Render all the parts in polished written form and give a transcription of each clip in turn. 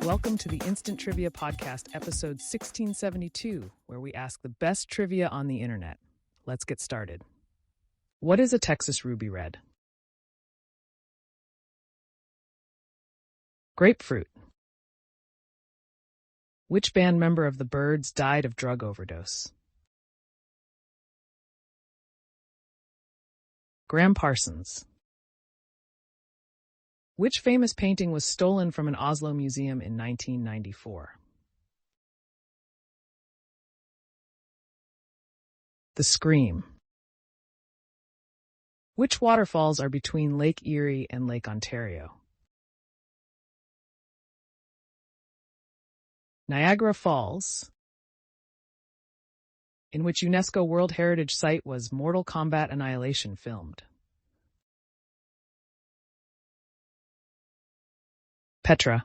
Welcome to the Instant Trivia Podcast, episode 1672, where we ask the best trivia on the internet. Let's get started. What is a Texas ruby red? Grapefruit. Which band member of the Byrds died of drug overdose? Graham Parsons. Which famous painting was stolen from an Oslo museum in 1994? The Scream. Which waterfalls are between Lake Erie and Lake Ontario? Niagara Falls. In which UNESCO World Heritage Site was Mortal Kombat Annihilation filmed? Petra.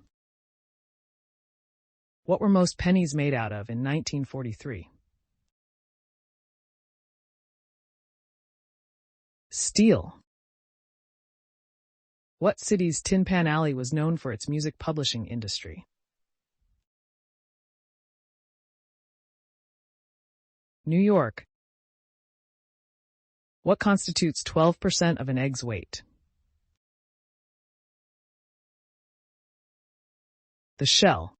What were most pennies made out of in 1943? Steel. What city's Tin Pan Alley was known for its music publishing industry? New York. What constitutes 12% of an egg's weight? The shell.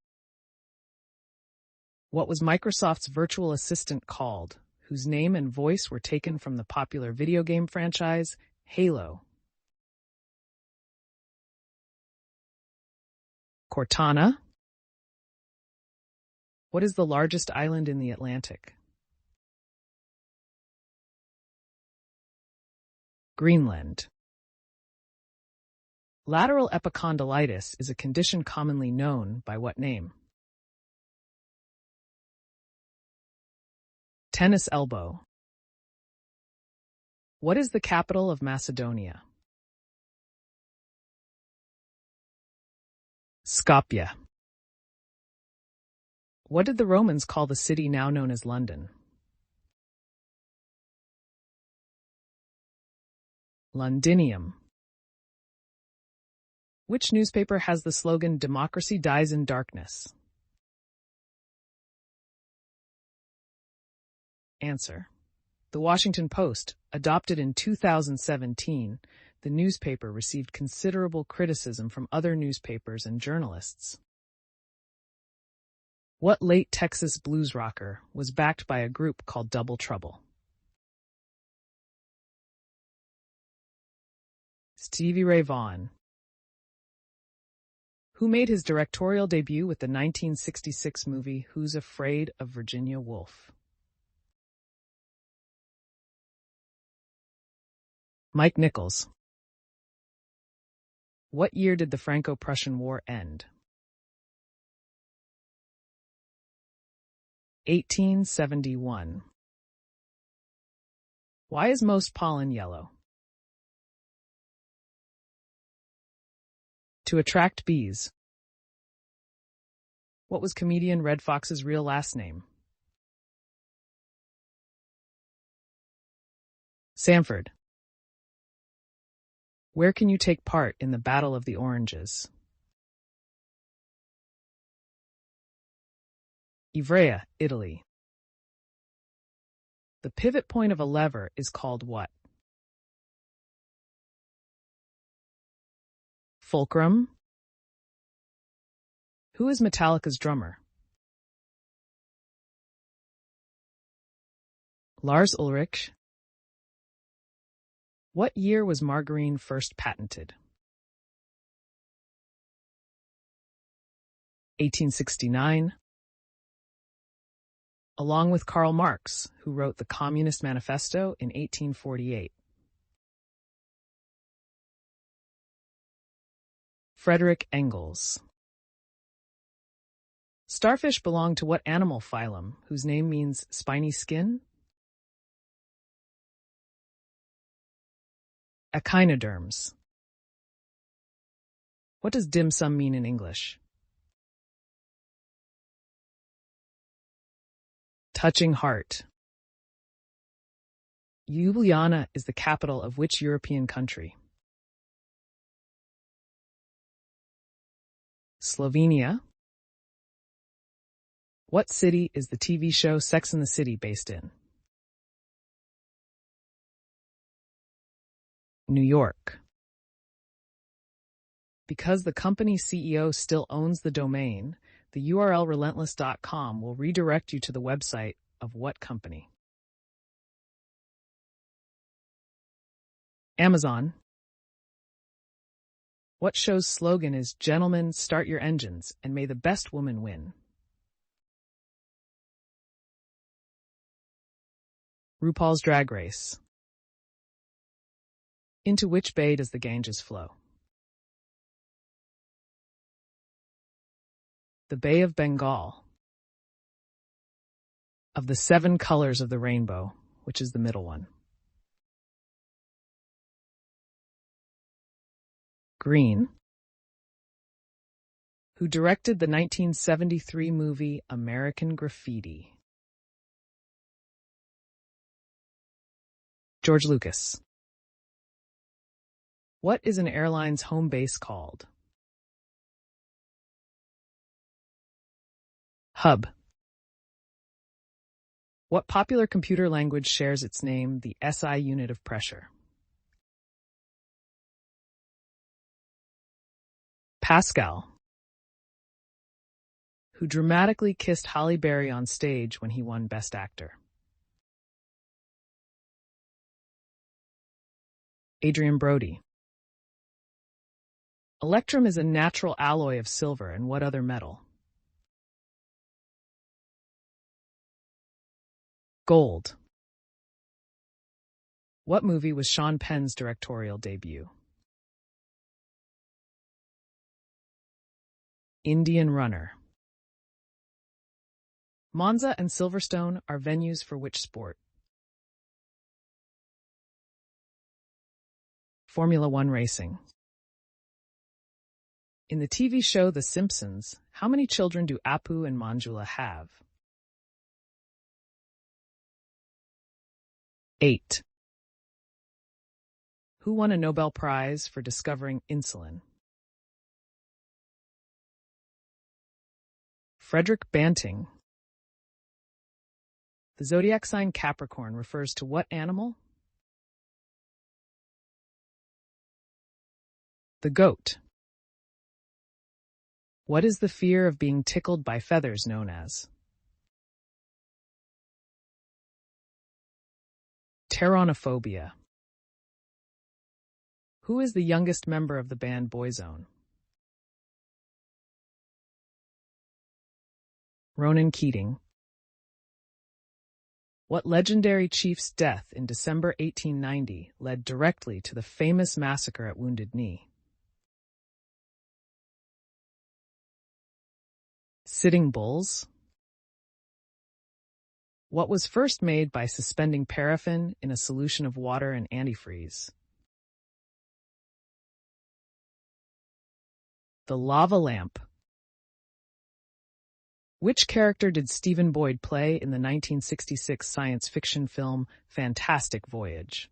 What was Microsoft's virtual assistant called, whose name and voice were taken from the popular video game franchise Halo? Cortana. What is the largest island in the Atlantic? Greenland. Lateral epicondylitis is a condition commonly known by what name? Tennis elbow. What is the capital of Macedonia? Skopje. What did the Romans call the city now known as London? Londinium. Which newspaper has the slogan "Democracy dies in darkness"? Answer. The Washington Post. Adopted in 2017, the newspaper received considerable criticism from other newspapers and journalists. What late Texas blues rocker was backed by a group called Double Trouble? Stevie Ray Vaughan. Who made his directorial debut with the 1966 movie Who's Afraid of Virginia Woolf? Mike Nichols. What year did the Franco-Prussian War end? 1871. Why is most pollen yellow? To attract bees. What was comedian Red Fox's real last name? Sanford. Where can you take part in the Battle of the Oranges? Ivrea, Italy. The pivot point of a lever is called what? Fulcrum. Who is Metallica's drummer? Lars Ulrich. What year was margarine first patented? 1869. Along with Karl Marx, who wrote the Communist Manifesto in 1848. Frederick Engels. Starfish belong to what animal phylum, whose name means spiny skin? Echinoderms. What does dim sum mean in English? Touching heart. Ljubljana is the capital of which European country? Slovenia. What city is the TV show Sex and the City based in? New York. Because the company's CEO still owns the domain, the URL relentless.com will redirect you to the website of what company? Amazon. What show's slogan is "Gentlemen, start your engines, and may the best woman win"? RuPaul's Drag Race. Into which bay does the Ganges flow? The Bay of Bengal. Of the 7 colors of the rainbow, which is the middle one? Green. Who directed the 1973 movie American Graffiti? George Lucas. What is an airline's home base called? Hub. What popular computer language shares its name, the SI unit of pressure? Pascal. Who dramatically kissed Halle Berry on stage when he won Best Actor? Adrian Brody. Electrum is a natural alloy of silver and what other metal? Gold. What movie was Sean Penn's directorial debut? Indian Runner. Monza and Silverstone are venues for which sport? Formula One racing. In the TV show The Simpsons, how many children do Apu and Manjula have? 8. Who won a Nobel Prize for discovering insulin? Frederick Banting. The zodiac sign Capricorn refers to what animal? The goat. What is the fear of being tickled by feathers known as? Pteronophobia. Who is the youngest member of the band Boyzone? Ronan Keating. What legendary chief's death in December 1890 led directly to the famous massacre at Wounded Knee? Sitting Bulls. What was first made by suspending paraffin in a solution of water and antifreeze? The lava lamp. Which character did Stephen Boyd play in the 1966 science fiction film Fantastic Voyage?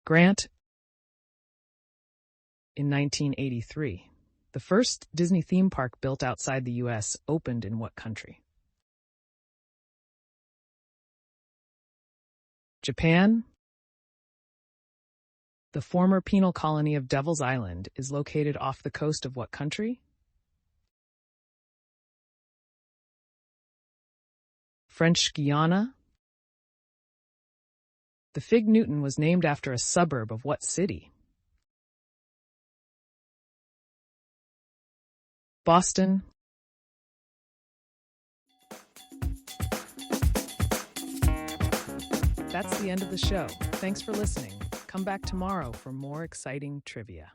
Grant. In 1983. The first Disney theme park built outside the U.S. opened in what country? Japan. The former penal colony of Devil's Island is located off the coast of what country? French Guiana. The Fig Newton was named after a suburb of what city? Boston. That's the end of the show. Thanks for listening. Come back tomorrow for more exciting trivia.